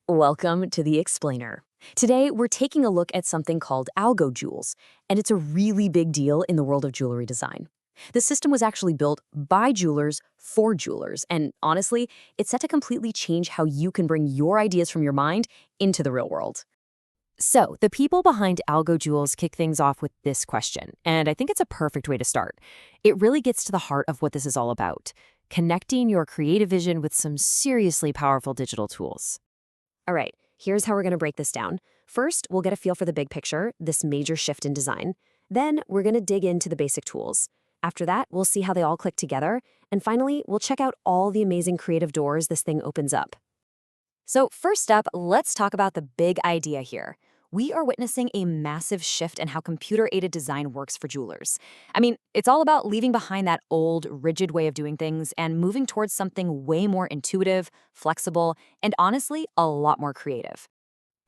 Welcome to the Explainer. Today, we're taking a look at something called AlgoJewels, and it's a really big deal in the world of jewelry design. The system was actually built by jewelers for jewelers, and honestly, it's set to completely change how you can bring your ideas from your mind into the real world. So, the people behind AlgoJewels kick things off with this question, and I think it's a perfect way to start. It really gets to the heart of what this is all about, connecting your creative vision with some seriously powerful digital tools. All right, here's how we're going to break this down. First, we'll get a feel for the big picture, this major shift in design. Then, we're going to dig into the basic tools. After that, we'll see how they all click together. And finally, we'll check out all the amazing creative doors this thing opens up. So first up, let's talk about the big idea here. We are witnessing a massive shift in how computer-aided design works for jewelers. I mean, it's all about leaving behind that old, rigid way of doing things and moving towards something way more intuitive, flexible, and honestly, a lot more creative.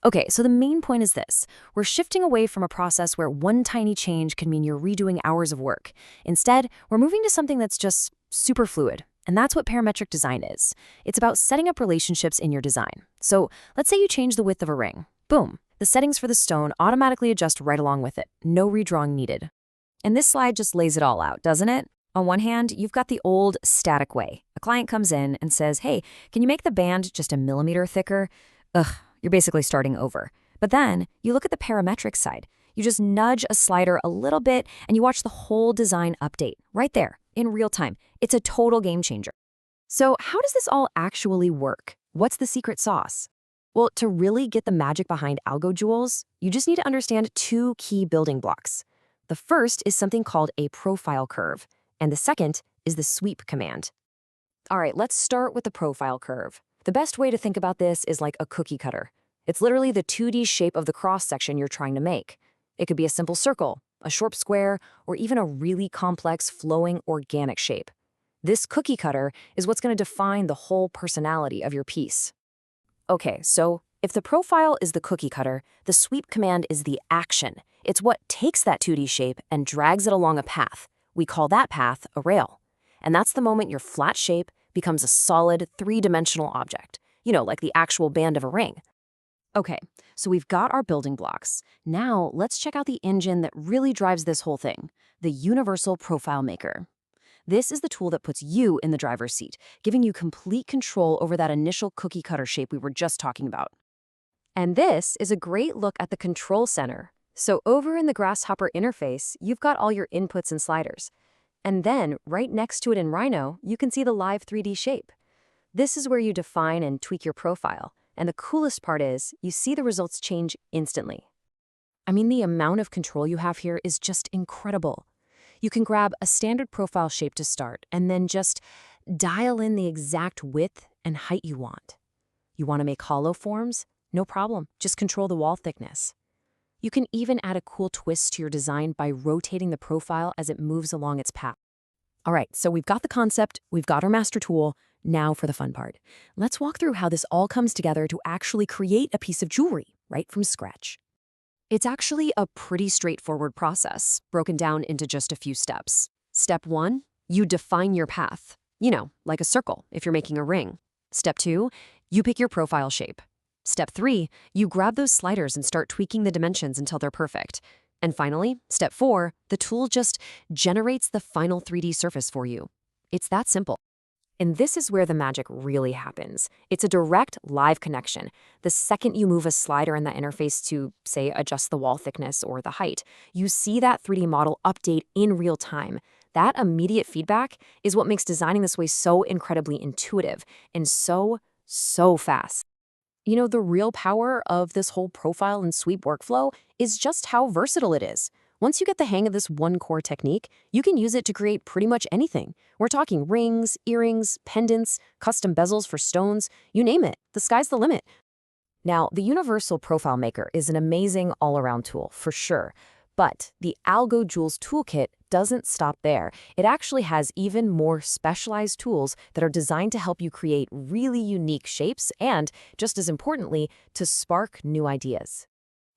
Okay, so the main point is this. We're shifting away from a process where one tiny change can mean you're redoing hours of work. Instead, we're moving to something that's just super fluid. And that's what parametric design is. It's about setting up relationships in your design. So let's say you change the width of a ring. Boom. The settings for the stone automatically adjust right along with it. No redrawing needed. And this slide just lays it all out, doesn't it? On one hand, you've got the old static way. A client comes in and says, hey, can you make the band just a millimeter thicker? Ugh, you're basically starting over. But then you look at the parametric side. You just nudge a slider a little bit and you watch the whole design update right there in real time. It's a total game changer. So how does this all actually work? What's the secret sauce? Well, to really get the magic behind AlgoJewels, you just need to understand two key building blocks. The first is something called a profile curve, and the second is the sweep command. All right, let's start with the profile curve. The best way to think about this is like a cookie cutter. It's literally the 2D shape of the cross-section you're trying to make. It could be a simple circle, a short square, or even a really complex, flowing, organic shape. This cookie cutter is what's going to define the whole personality of your piece. Okay, so if the profile is the cookie cutter, the sweep command is the action. It's what takes that 2D shape and drags it along a path. We call that path a rail. And that's the moment your flat shape becomes a solid, three-dimensional object. You know, like the actual band of a ring. Okay, so we've got our building blocks. Now, let's check out the engine that really drives this whole thing, the Universal Profile Maker. This is the tool that puts you in the driver's seat, giving you complete control over that initial cookie cutter shape we were just talking about. And this is a great look at the control center. So over in the Grasshopper interface, you've got all your inputs and sliders. And then, right next to it in Rhino, you can see the live 3D shape. This is where you define and tweak your profile. And the coolest part is, you see the results change instantly. I mean, the amount of control you have here is just incredible. You can grab a standard profile shape to start, and then just dial in the exact width and height you want. You want to make hollow forms? No problem, just control the wall thickness. You can even add a cool twist to your design by rotating the profile as it moves along its path. All right, so we've got the concept, we've got our master tool. Now for the fun part. Let's walk through how this all comes together to actually create a piece of jewelry right from scratch. It's actually a pretty straightforward process, broken down into just a few steps. Step 1, you define your path. You know, like a circle if you're making a ring. Step 2, you pick your profile shape. Step 3, you grab those sliders and start tweaking the dimensions until they're perfect. And finally, step 4, the tool just generates the final 3D surface for you. It's that simple. And this is where the magic really happens. It's a direct, live connection. The second you move a slider in that interface to, say, adjust the wall thickness or the height, you see that 3D model update in real time. That immediate feedback is what makes designing this way so incredibly intuitive and so fast. You know, the real power of this whole profile and sweep workflow is just how versatile it is. Once you get the hang of this one core technique, you can use it to create pretty much anything. We're talking rings, earrings, pendants, custom bezels for stones, you name it. The sky's the limit. Now, the Universal Profile Maker is an amazing all-around tool, for sure. But the AlgoJewels toolkit doesn't stop there. It actually has even more specialized tools that are designed to help you create really unique shapes and, just as importantly, to spark new ideas.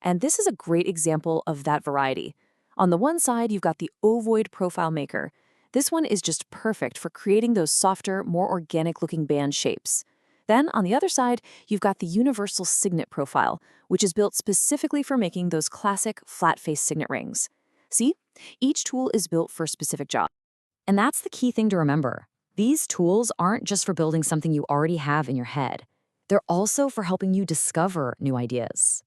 And this is a great example of that variety. On the one side, you've got the Ovoid Profile Maker. This one is just perfect for creating those softer, more organic-looking band shapes. Then, on the other side, you've got the universal signet profile, which is built specifically for making those classic flat-face signet rings. See? Each tool is built for a specific job. And that's the key thing to remember. These tools aren't just for building something you already have in your head. They're also for helping you discover new ideas.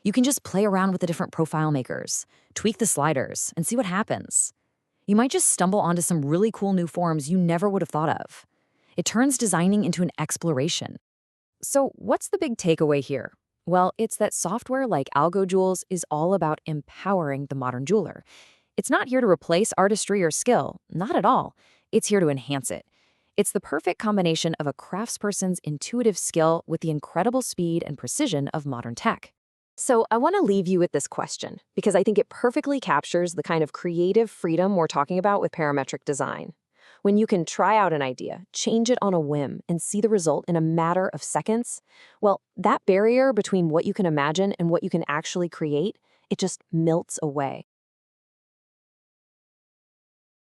You can just play around with the different profile makers, tweak the sliders, and see what happens. You might just stumble onto some really cool new forms you never would have thought of. It turns designing into an exploration. So what's the big takeaway here? Well, it's that software like AlgoJewels is all about empowering the modern jeweler. It's not here to replace artistry or skill, not at all. It's here to enhance it. It's the perfect combination of a craftsperson's intuitive skill with the incredible speed and precision of modern tech. So I want to leave you with this question, because I think it perfectly captures the kind of creative freedom we're talking about with parametric design. When you can try out an idea, change it on a whim, and see the result in a matter of seconds, well, that barrier between what you can imagine and what you can actually create, it just melts away.